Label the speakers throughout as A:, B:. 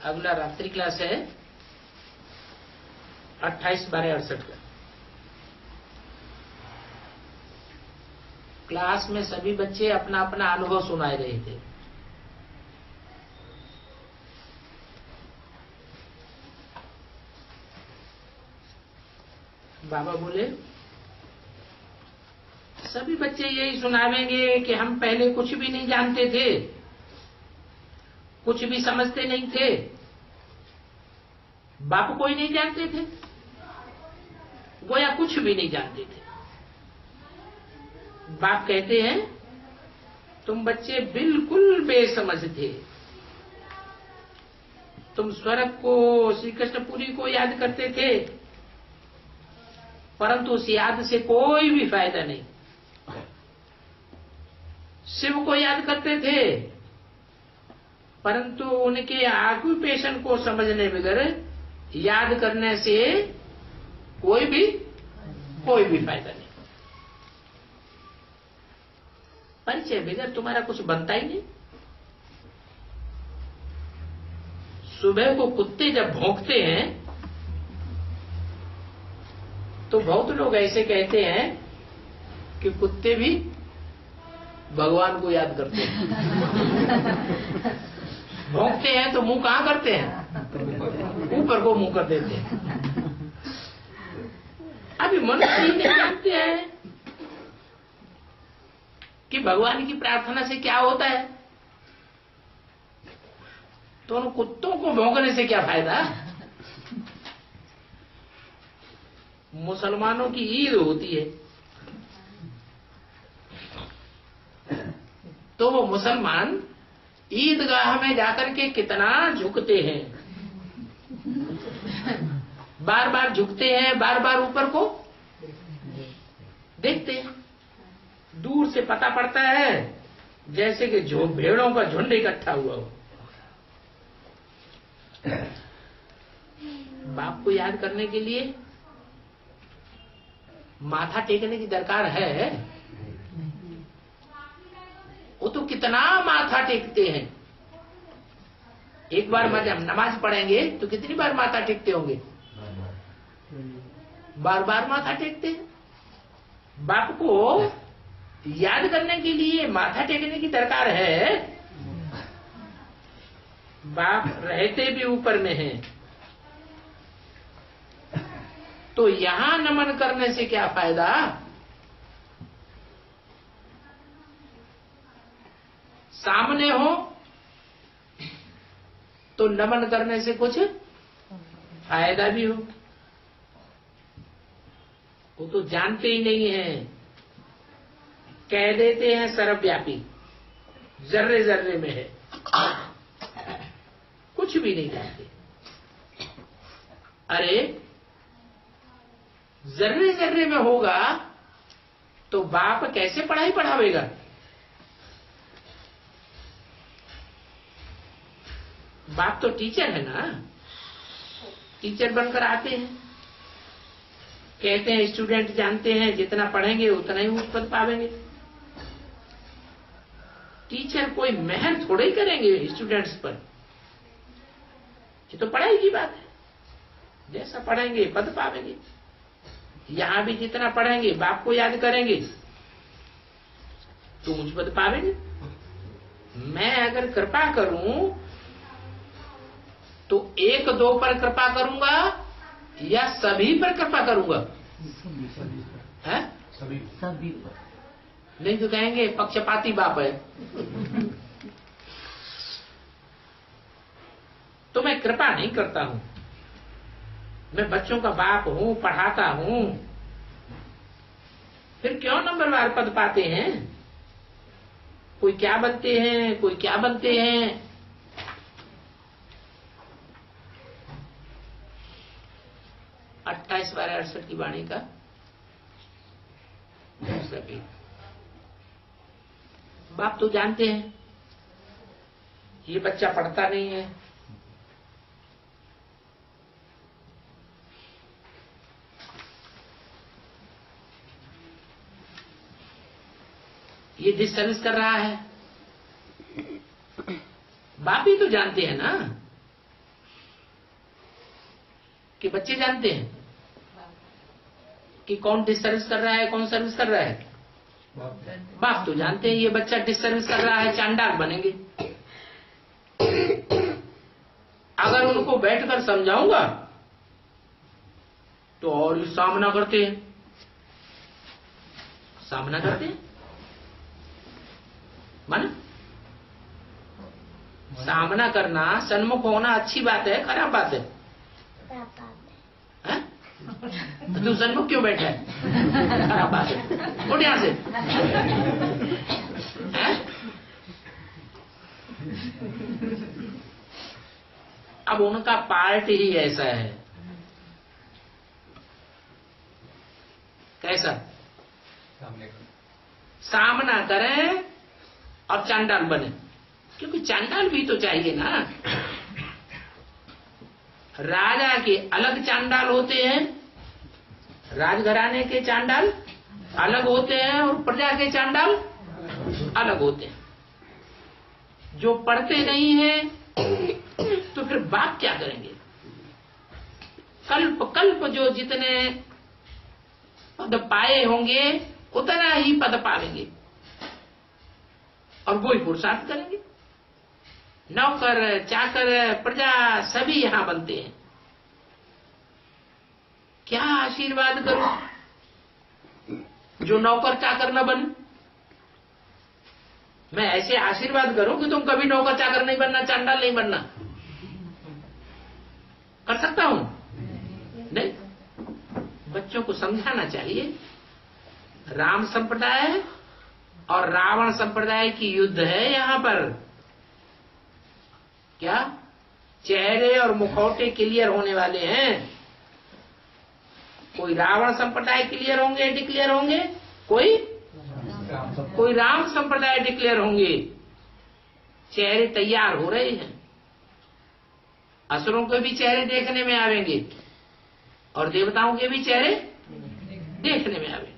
A: अगला रात्रि क्लास है 28/12/68 का। क्लास में सभी बच्चे अपना अपना अनुभव सुना रहे थे। बाबा बोले सभी बच्चे यही सुनावेंगे कि हम पहले कुछ भी नहीं जानते थे, कुछ भी समझते नहीं थे, बाप कोई नहीं जानते थे, गोया कुछ भी नहीं जानते थे। बाप कहते हैं तुम बच्चे बिल्कुल बेसमझ थे, तुम स्वर्ग को, श्री कृष्णपुरी को याद करते थे, परंतु उस याद से कोई भी फायदा नहीं। शिव को याद करते थे, परंतु उनके ऑक्यूपेशन को समझने बगैर याद करने से कोई भी फायदा नहीं। परिचय बगैर तुम्हारा कुछ बनता ही नहीं। सुबह को कुत्ते जब भौंकते हैं तो बहुत लोग ऐसे कहते हैं कि कुत्ते भी भगवान को याद करते हैं। भौंकते हैं तो मुंह कहां करते हैं? ऊपर को मुंह कर देते हैं। अभी मनुष्य ही नहीं जानते हैं कि भगवान की प्रार्थना से क्या होता है, तो उन कुत्तों को भौंकने से क्या फायदा? मुसलमानों की ईद होती है तो वो मुसलमान ईदगाह में जाकर के कितना झुकते हैं, बार बार झुकते हैं, बार बार ऊपर को देखते हैं। दूर से पता पड़ता है जैसे कि जो भेड़ों का झुंड इकट्ठा हुआ हो। बाप को याद करने के लिए माथा टेकने की दरकार है? वो तो कितना माथा टेकते हैं। एक बार जब नमाज पढ़ेंगे तो कितनी बार माथा टेकते होंगे? बार बार माथा टेकते हैं। बाप को याद करने के लिए माथा टेकने की दरकार है। बाप रहते भी ऊपर में हैं, तो यहां नमन करने से क्या फायदा? सामने हो तो नमन करने से कुछ फायदा भी हो। वो तो जानते ही नहीं है, कह देते हैं सर्वव्यापी, जर्रे जर्रे में है, कुछ भी नहीं जानते। अरे जर्रे जर्रे में होगा तो बाप कैसे पढ़ाई पढ़ावेगा? बाप तो टीचर है ना, टीचर बनकर आते हैं, कहते हैं स्टूडेंट जानते हैं जितना पढ़ेंगे उतना ही ऊंच पद पावेंगे। टीचर कोई मेहनत थोड़े ही करेंगे स्टूडेंट्स पर, ये तो पढ़ाई की बात है। जैसा पढ़ेंगे पद पावेंगे। यहां भी जितना पढ़ेंगे बाप को याद करेंगे तो ऊंच पद पावेंगे। मैं अगर कृपा करूं तो एक दो पर कृपा करूंगा या सभी पर कृपा करूंगा? है सभी पर। नहीं तो कहेंगे पक्षपाती बाप है। तो मैं कृपा नहीं करता हूं, मैं बच्चों का बाप हूं, पढ़ाता हूं। फिर क्यों नंबरवार पद पाते हैं? कोई क्या बनते हैं, कोई क्या बनते हैं। 28/12/68 की वाणी का दूसरा पेज। बाप तो जानते हैं ये बच्चा पढ़ता नहीं है, ये डिस्टर्बेंस कर रहा है। बाप ही तो जानते हैं ना कि बच्चे जानते हैं कि कौन डिसर्विस कर रहा है, कौन सर्विस कर रहा है? बाप तो जानते हैं ये बच्चा डिसर्विस कर रहा है, चांडाल बनेंगे। अगर उनको बैठकर समझाऊंगा तो और सामना करते हैं, सामना करते हैं। माना सामना करना, सन्मुख होना अच्छी बात है, खराब बात है? तो तू सन्मुख क्यों बैठा है? खराब बात है। उठ यहां से। अब उनका पार्ट ही ऐसा है। कैसा? सामना करें और चांडाल बने, क्योंकि चांडाल भी तो चाहिए ना। राजा के अलग चांडाल होते हैं, राजघराने के चांडाल अलग होते हैं और प्रजा के चांडाल अलग होते हैं। जो पढ़ते नहीं है तो फिर बाप क्या करेंगे? कल्प कल्प जो जितने पद पाए होंगे उतना ही पद पालेंगे और वही पुरुषार्थ करेंगे। नौकर चाकर प्रजा सभी यहां बनते हैं। क्या आशीर्वाद करूं जो नौकर चाकर न बने? मैं ऐसे आशीर्वाद करूं कि तुम कभी नौकर चाकर नहीं बनना, चांडाल नहीं बनना। कर सकता हूं? नहीं। बच्चों को समझाना चाहिए राम संप्रदाय और रावण संप्रदाय की युद्ध है यहां पर। क्या चेहरे और मुखौटे क्लियर होने वाले हैं? कोई रावण संप्रदाय क्लियर होंगे, डिक्लेयर होंगे, कोई राम संप्रदाय डिक्लेयर होंगे। चेहरे तैयार हो रहे हैं, असुरों के भी चेहरे देखने में आवेंगे और देवताओं के भी चेहरे देखने में आवेंगे।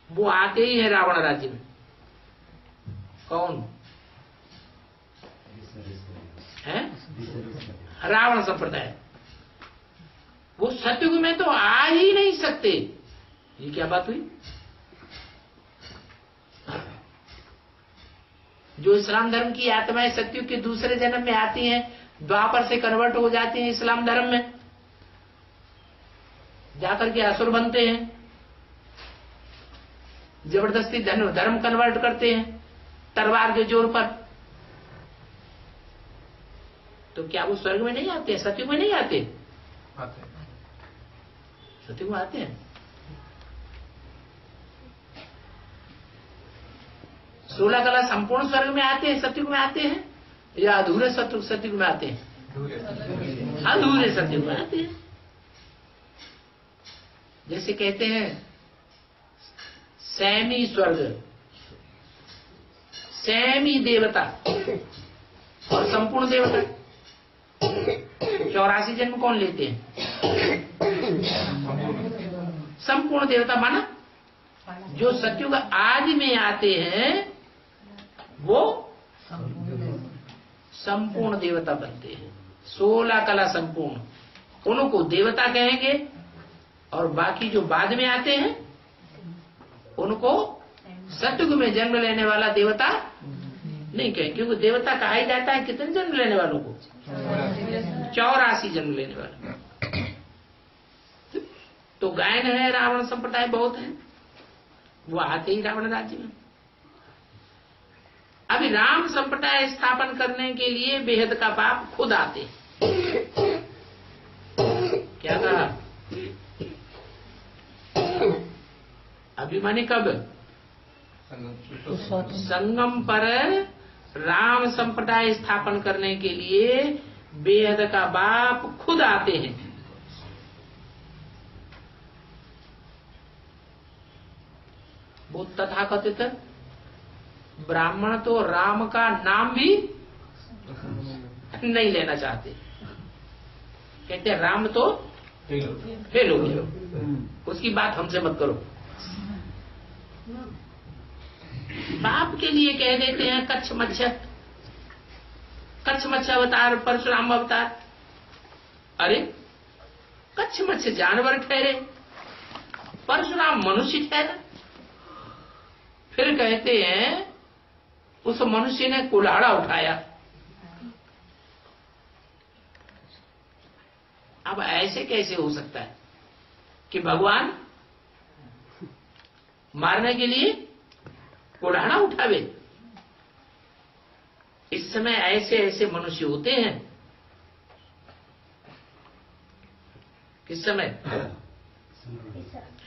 A: वो आते ही है रावण राज्य में। कौन है? रावण संप्रदाय। वो सतयुग में तो आ ही नहीं सकते। ये क्या बात हुई? जो इस्लाम धर्म की आत्माएं सतयुग के दूसरे जन्म में आती हैं, द्वापर से कन्वर्ट हो जाती हैं इस्लाम धर्म में, जाकर के असुर बनते हैं, जबरदस्ती धर्म कन्वर्ट करते हैं तलवार के जोर पर। तो क्या वो स्वर्ग में नहीं आते? सतयुग में नहीं आते? सतयुग में आते हैं। 16 कला संपूर्ण स्वर्ग में आते हैं, सतयुग में आते हैं, या अधूरे सतयुग में आते हैं? अधूरे सतयुग में आते हैं। जैसे कहते हैं सैमी स्वर्ग, सैमी देवता और संपूर्ण देवता। 84 जन्म कौन लेते हैं? संपूर्ण देवता माना जो सतयुग आदि में आते हैं वो संपूर्ण देवता बनते हैं। 16 कला संपूर्ण, उनको देवता कहेंगे। और बाकी जो बाद में आते हैं उनको सतयुग में जन्म लेने वाला देवता नहीं कहेंगे, क्योंकि देवता कहा ही जाता है कितने जन्म लेने वालों को? 84 जन्म लेने वाले। तो गायन है, रावण संप्रदाय बहुत है, वो आते ही रावण राज्य में। अभी राम संप्रदाय स्थापन करने के लिए बेहद का बाप खुद आते। क्या कहा? अभी माने कब? संगम पर राम संप्रदाय स्थापन करने के लिए बेहद का बाप खुद आते हैं। वो तथाकथित ब्राह्मण तो राम का नाम भी नहीं लेना चाहते। कहते हैं राम तो फेल हो गया, उसकी बात हमसे मत करो। बाप के लिए कह देते हैं कच्छ मच्छ अवतार, परशुराम अवतार। अरे कच्छ मच्छ जानवर ठहरे, परशुराम मनुष्य ठहरा। फिर कहते हैं उस मनुष्य ने कुल्हाड़ा उठाया। अब ऐसे कैसे हो सकता है कि भगवान मारने के लिए कुल्हाड़ा उठावे? इस समय ऐसे ऐसे मनुष्य होते हैं। किस समय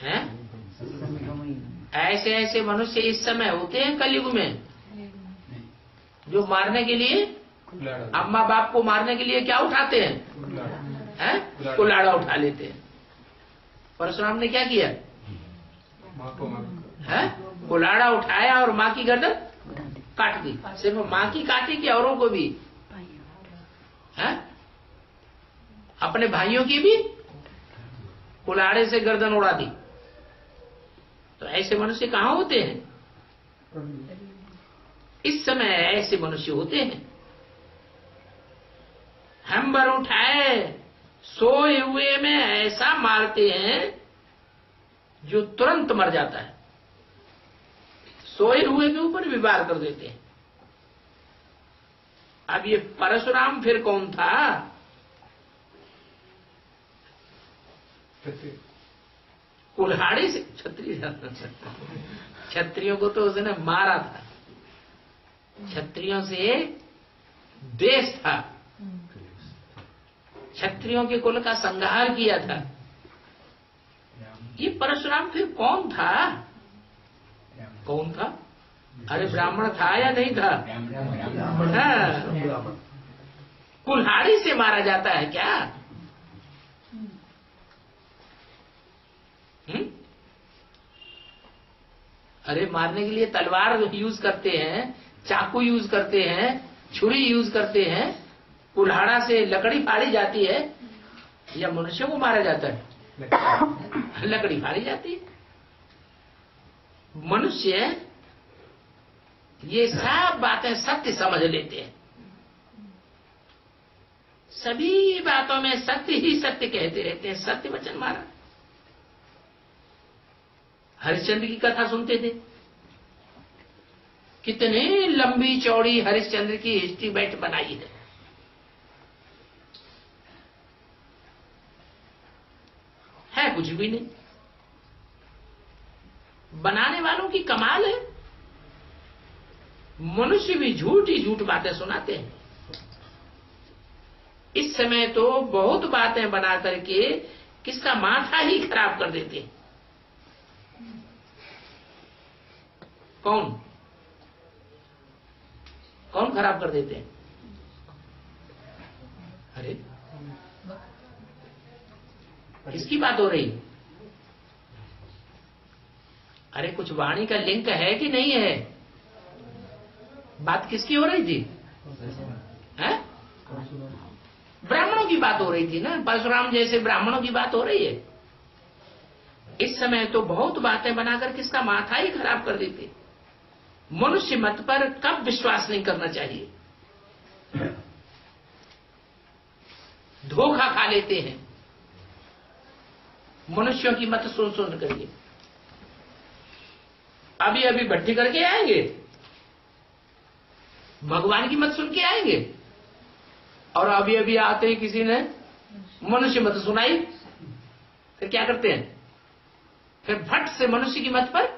A: हैं? ऐसे ऐसे मनुष्य इस समय होते हैं कलयुग में, जो मारने के लिए, अम्मा बाप को मारने के लिए क्या उठाते हैं? कुल्हाड़ा उठा लेते हैं। परशुराम ने क्या किया है? कुल्हाड़ा उठाया और माँ की गर्दन काट दी। सिर्फ माँ की काटी कि औरों को भी है? अपने भाइयों की भी कुल्हाड़े से गर्दन उड़ा दी। तो ऐसे मनुष्य कहाँ होते हैं? इस समय ऐसे मनुष्य होते हैं। हैम्बर उठाए सोए हुए में ऐसा मारते हैं जो तुरंत मर जाता है। सोए हुए के ऊपर भी वार कर देते हैं। अब ये परशुराम फिर कौन था? कुल्हाड़ी से क्षत्रिय, क्षत्रियों को तो उसने मारा था। क्षत्रियों से देश था, क्षत्रियों के कुल का संहार किया था। ये परशुराम फिर कौन था? कौन था? अरे ब्राह्मण था या नहीं था? हाँ। कुल्हाड़ी से मारा जाता है क्या? अरे मारने के लिए तलवार यूज करते हैं, चाकू यूज करते हैं, छुरी यूज करते हैं, कुल्हाड़ा से लकड़ी फाड़ी जाती है, या मनुष्य को मारा जाता है? लकड़ी फाड़ी जाती है। मनुष्य ये सब बातें सत्य समझ लेते हैं, सभी बातों में सत्य ही सत्य कहते रहते हैं। सत्य वचन मारा। हरिश्चंद्र की कथा सुनते थे, कितने लंबी चौड़ी हरिश्चंद्र की हिस्ट्री बैठ बनाई है कुछ भी नहीं। बनाने वालों की कमाल है। मनुष्य भी झूठ ही झूठ बातें सुनाते हैं। इस समय तो बहुत बातें बना करके किसका माथा ही खराब कर देते हैं। कौन कौन खराब कर देते हैं? अरे किसकी बात हो रही? अरे कुछ वाणी का लिंक है कि नहीं है? बात किसकी हो रही थी? है? ब्राह्मणों की बात हो रही थी ना। परशुराम जैसे ब्राह्मणों की बात हो रही है। इस समय तो बहुत बातें बनाकर किसका माथा ही खराब कर देते। मनुष्य मत पर कब विश्वास नहीं करना चाहिए। धोखा खा लेते हैं। मनुष्यों की मत सुन सुन करिए। अभी अभी भट्टी करके आएंगे, भगवान की मत सुन के आएंगे, और अभी अभी आते ही किसी ने मनुष्य मत सुनाई, फिर क्या करते हैं? फिर फट से मनुष्य की मत पर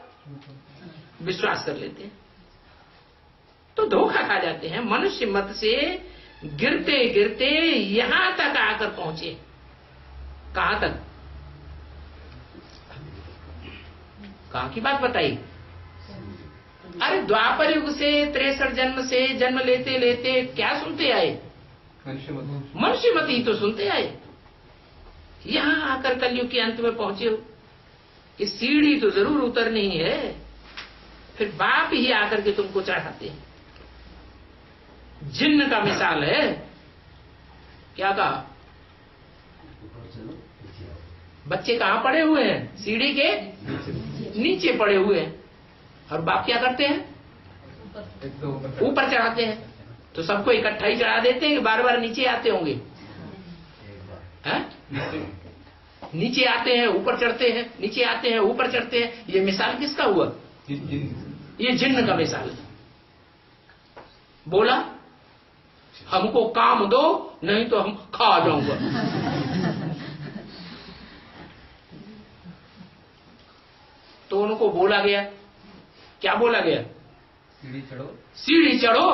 A: विश्वास कर लेते हैं, तो धोखा खा जाते हैं। मनुष्य मत से गिरते गिरते यहां तक आकर पहुंचे। कहां तक? कहां की बात बताई? अरे द्वापर युग से 63 जन्म से जन्म लेते लेते क्या सुनते आए? मनुष्य मत ही तो सुनते आए। यहां आकर कलयुग के अंत में पहुंचे हो। ये सीढ़ी तो जरूर उतरनी ही है। फिर बाप ही आकर के तुमको चढ़ाते हैं। जिन्न का मिसाल है। क्या कहा? बच्चे कहां पड़े हुए हैं? सीढ़ी के नीचे पड़े हुए हैं, और बाप क्या करते हैं? ऊपर चढ़ाते हैं। तो सबको इकट्ठा ही चढ़ा देते हैं कि बार बार नीचे आते होंगे? है? नीचे आते हैं ऊपर चढ़ते हैं, नीचे आते हैं ऊपर चढ़ते हैं। ये मिसाल किसका हुआ? ये जिन्न का मिसाल है। बोला हमको काम दो नहीं तो हम खा जाऊंगा। तो उनको बोला गया, क्या बोला गया? सीढ़ी चढ़ो, सीढ़ी चढ़ो,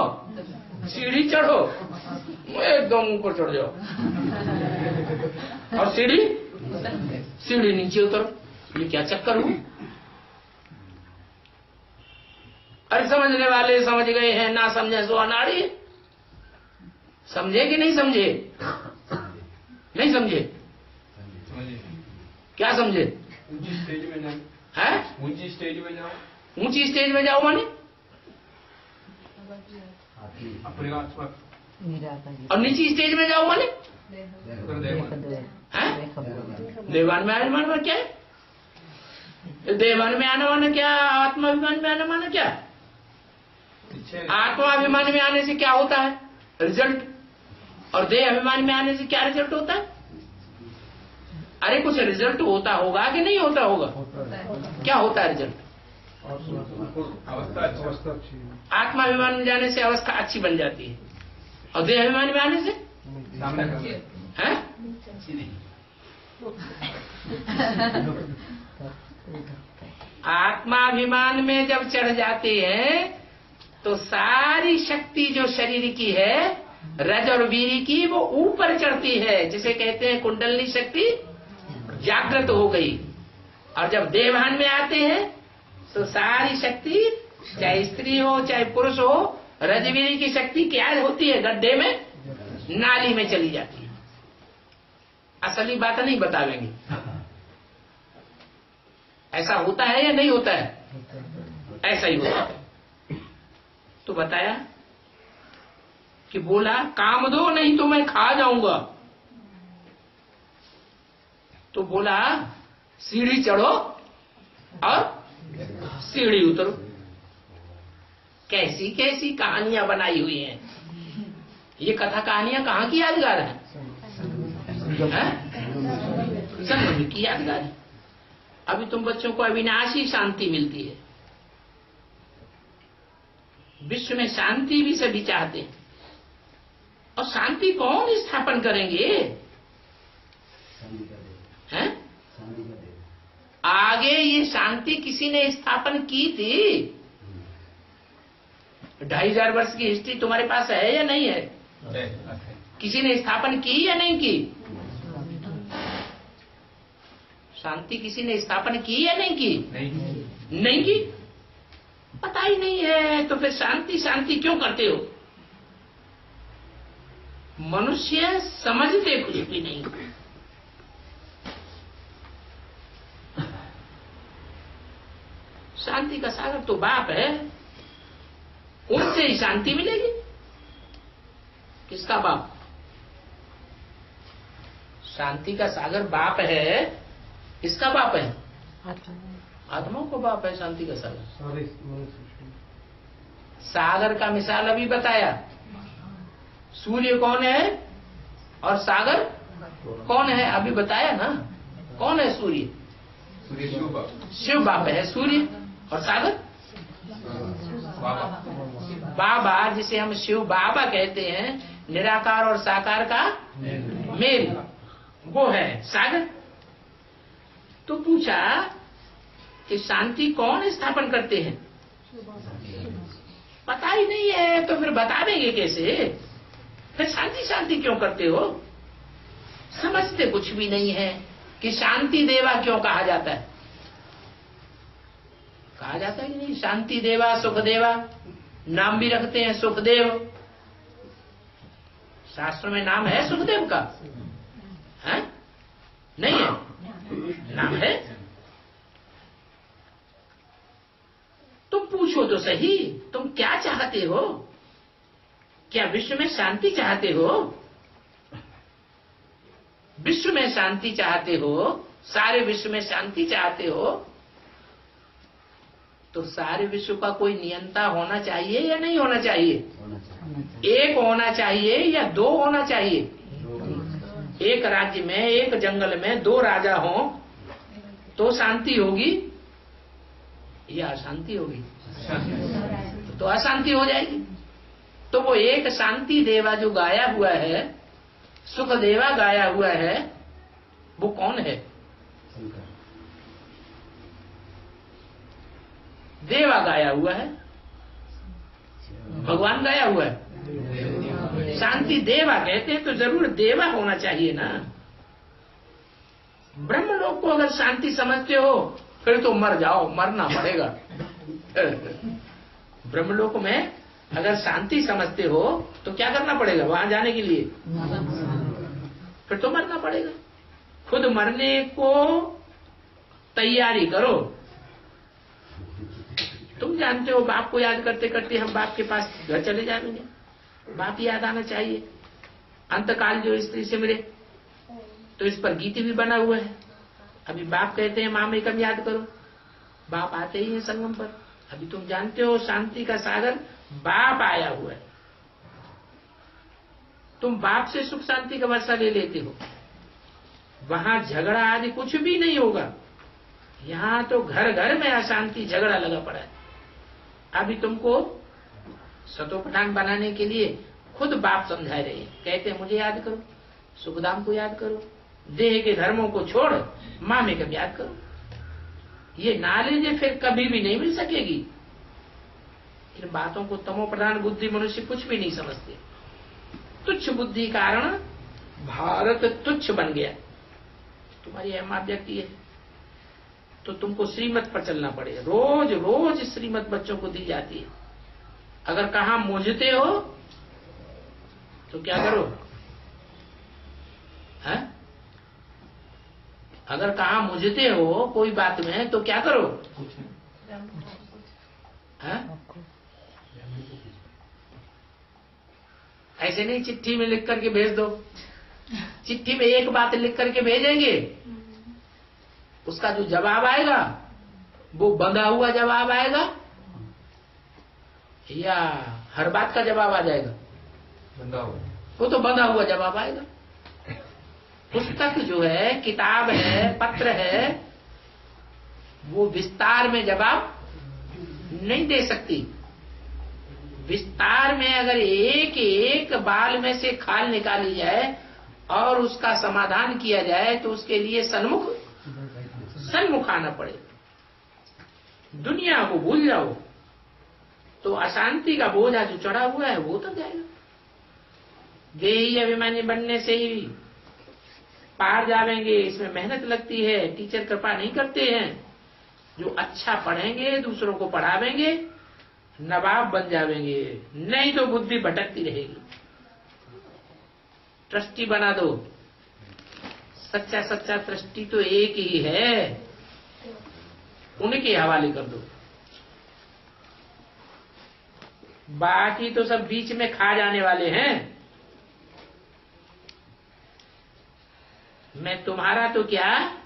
A: सीढ़ी चढ़ो, एकदम ऊपर चढ़ जाओ, और सीढ़ी नीचे उतरो। ये क्या चक्कर हुआ? अरे समझने वाले समझ गए हैं, ना समझे सो अनाड़ी। समझे कि नहीं समझे? नहीं समझे? क्या समझे? ऊंची स्टेज में जाओ। है? ऊंची स्टेज में जाओ। ऊंची स्टेज में जाओ माने? और नीची स्टेज में जाओ माने? देवान में आने माना क्या है? देवान में आने माना क्या? आत्माभिमान में आने माना क्या? आत्माभिमान में आने से क्या होता है रिजल्ट, और देह अभिमान में आने से क्या रिजल्ट होता है? अरे कुछ रिजल्ट होता होगा कि नहीं होता होगा? क्या होता है रिजल्ट? आत्माभिमान में जाने से अवस्था अच्छी बन जाती है, और देह अभिमान में आने से है? आत्माभिमान में जब चढ़ जाते हैं तो सारी शक्ति जो शरीर की है, रज और वीर की, वो ऊपर चढ़ती है। जिसे कहते हैं कुंडलनी शक्ति जागृत हो गई। और जब देवभान में आते हैं तो सारी शक्ति, चाहे स्त्री हो चाहे पुरुष हो, रजवीर की शक्ति क्या होती है? गड्ढे में, नाली में चली जाती है। असली बात नहीं बतावेंगे। ऐसा होता है या नहीं होता है? ऐसा ही होता है। तो बताया कि बोला काम दो नहीं तो मैं खा जाऊंगा। तो बोला सीढ़ी चढ़ो और सीढ़ी उतरो। कैसी कैसी कहानियां बनाई हुई हैं। ये कथा कहानियां कहाँ की यादगार है? जन्म की यादगार है। अभी तुम बच्चों को अविनाशी शांति मिलती है। विश्व में शांति भी सभी चाहते हैं, और शांति कौन स्थापन करेंगे? हैं? आगे ये शांति किसी ने स्थापन की थी? 2500 वर्ष की हिस्ट्री तुम्हारे पास है या नहीं है? किसी ने स्थापन की या नहीं की? शांति किसी ने स्थापन की या नहीं की? नहीं की। पता ही नहीं है तो फिर शांति शांति क्यों करते हो? मनुष्य समझते कुछ भी नहीं। शांति का सागर तो बाप है, उनसे ही शांति मिलेगी। किसका बाप? शांति का सागर बाप है। किसका बाप है? आत्मा को बाप है शांति का सागर। सागर का मिसाल अभी बताया। सूर्य कौन है और सागर कौन है अभी बताया ना। कौन है सूर्य? शिव बाप है सूर्य, और सागर बाबा, जिसे हम शिव बाबा कहते हैं। निराकार और साकार का मेल, वो है सागर। तो पूछा कि शांति कौन स्थापन करते हैं? पता ही नहीं है तो फिर बता देंगे कैसे? फिर शांति शांति क्यों करते हो? समझते कुछ भी नहीं है कि शांति देवा क्यों कहा जाता है। कहा जाता है कि नहीं शांति देवा सुख देवा, नाम भी रखते हैं सुखदेव। शास्त्र में नाम है सुखदेव का? है? नहीं है? नाम है। तुम पूछो तो सही, तुम क्या चाहते हो? क्या विश्व में शांति चाहते हो? विश्व में शांति चाहते हो? सारे विश्व में शांति चाहते हो? तो सारे विश्व का कोई नियंता होना चाहिए या नहीं होना चाहिए? एक होना चाहिए या दो होना चाहिए? एक राज्य में, एक जंगल में 2 राजा हों तो शांति होगी या अशांति होगी? तो अशांति हो जाएगी। तो वो एक शांति देवा जो गाया हुआ है, सुख देवा गाया हुआ है, वो कौन है? देवा गाया हुआ है, भगवान गाया हुआ है। शांति देवा कहते हैं तो जरूर देवा होना चाहिए ना। ब्रह्मलोक को अगर शांति समझते हो फिर तो मर जाओ, मरना पड़ेगा। ब्रह्मलोक में अगर शांति समझते हो तो क्या करना पड़ेगा वहां जाने के लिए? फिर तो मरना पड़ेगा। खुद मरने को तैयारी करो। तुम जानते हो बाप को याद करते करते हम बाप के पास घर चले जाएंगे। बाप याद आना चाहिए। अंतकाल जो स्त्री से मिले तो इस पर गीत भी बना हुआ है। अभी बाप कहते हैं मामे कम याद करो, बाप आते ही है संगम पर। अभी तुम जानते हो शांति का सागर बाप आया हुआ है। तुम बाप से सुख शांति का वर्षा ले लेते हो, वहां झगड़ा आदि कुछ भी नहीं होगा। यहाँ तो घर घर में अशांति झगड़ा लगा पड़ा है। अभी तुमको सतोप्रधान बनाने के लिए खुद बाप समझा रहे हैं। कहते हैं मुझे याद करो, सुखदाम को याद करो, देह के धर्मों को छोड़ मामे कब याद करो। ये नॉलेज फिर कभी भी नहीं मिल सकेगी। इन बातों को तमो प्रधान बुद्धि मनुष्य कुछ भी नहीं समझते। तुच्छ बुद्धि कारण भारत तुच्छ बन गया। तुम्हारी अहम व्यक्ति है तो तुमको श्रीमत पर चलना पड़ेगा। रोज रोज श्रीमत बच्चों को दी जाती है। अगर कहा मूझते हो तो क्या करो? है? अगर कहा मुझते हो कोई बात में तो क्या करो? है? ऐसे नहीं चिट्ठी में लिख करके भेज दो। चिट्ठी में एक बात लिख करके भेजेंगे, उसका जो जवाब आएगा वो बंधा हुआ जवाब आएगा या हर बात का जवाब आ जाएगा? बंधा हुआ। वो तो बंधा हुआ जवाब आएगा। पुस्तक जो है, किताब है, पत्र है, वो विस्तार में जवाब नहीं दे सकती। विस्तार में अगर एक एक बाल में से खाल निकाली जाए और उसका समाधान किया जाए तो उसके लिए सन्मुख आना पड़े। दुनिया को भूल जाओ तो अशांति का बोझा जो चढ़ा हुआ है वो उतर जाएगा। देही अभिमानी बनने से ही पार जावेंगे। इसमें मेहनत लगती है, टीचर कृपा नहीं करते हैं। जो अच्छा पढ़ेंगे, दूसरों को पढ़ावेंगे, नवाब बन जावेंगे। नहीं तो बुद्धि भटकती रहेगी। ट्रस्टी बना दो। सच्चा सच्चा ट्रस्टी तो एक ही है, उनके हवाले कर दो। बाकी तो सब बीच में खा जाने वाले हैं। मैं तुम्हारा तो क्या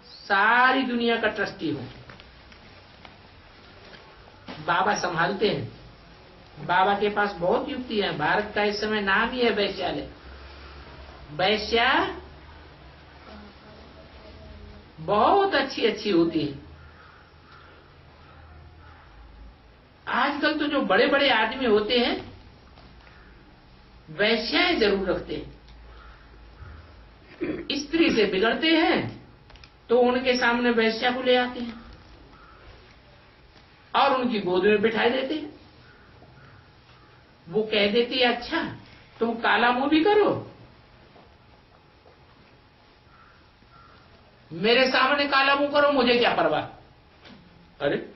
A: सारी दुनिया का ट्रस्टी हूं। बाबा संभालते हैं। बाबा के पास बहुत युक्ति है। भारत का इस समय नाम ही है वैश्यालय। वैश्या बहुत अच्छी अच्छी होती है। आजकल तो जो बड़े बड़े आदमी होते हैं वैश्याएं जरूर रखते हैं। स्त्री से बिगड़ते हैं तो उनके सामने वैश्या को ले आते हैं और उनकी गोद में बिठा देते हैं। वो कह देती है अच्छा तुम काला मुंह भी करो, मेरे सामने काला मुंह करो, मुझे क्या परवाह। अरे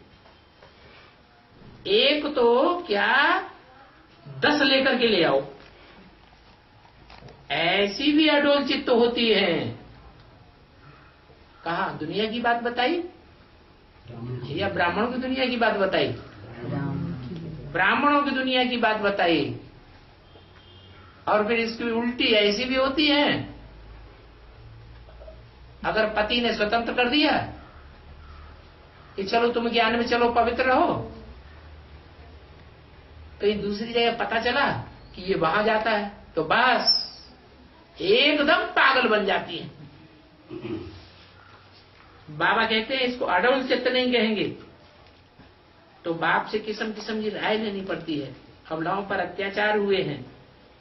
A: एक तो क्या 10 लेकर के ले आओ। ऐसी भी अडोल चित्त होती है। कहा दुनिया की बात बताई या ब्राह्मणों की दुनिया की बात बताई? ब्राह्मणों की दुनिया की बात बताई। और फिर इसकी उल्टी ऐसी भी होती है। अगर पति ने स्वतंत्र कर दिया कि चलो तुम ज्ञान में चलो, पवित्र रहो, कहीं दूसरी जगह पता चला कि ये वहां जाता है तो बस एकदम पागल बन जाती है। बाबा कहते हैं इसको अडल चित्त नहीं कहेंगे। तो बाप से किस्म किस्म की राय लेनी पड़ती है। अबलाओं पर अत्याचार हुए हैं,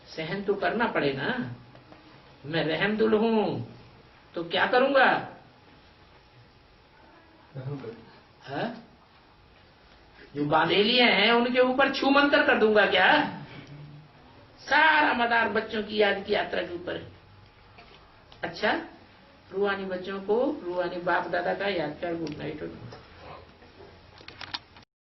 A: सहन तो करना पड़े ना। मैं रहमदुल हूं तो क्या करूंगा? है? जो बांधेलियां हैं उनके ऊपर छू मंतर कर दूंगा क्या? सारा मदार बच्चों की याद की यात्रा के ऊपर है। अच्छा, रूहानी बच्चों को रूहानी बाप दादा का याद कर। Good night.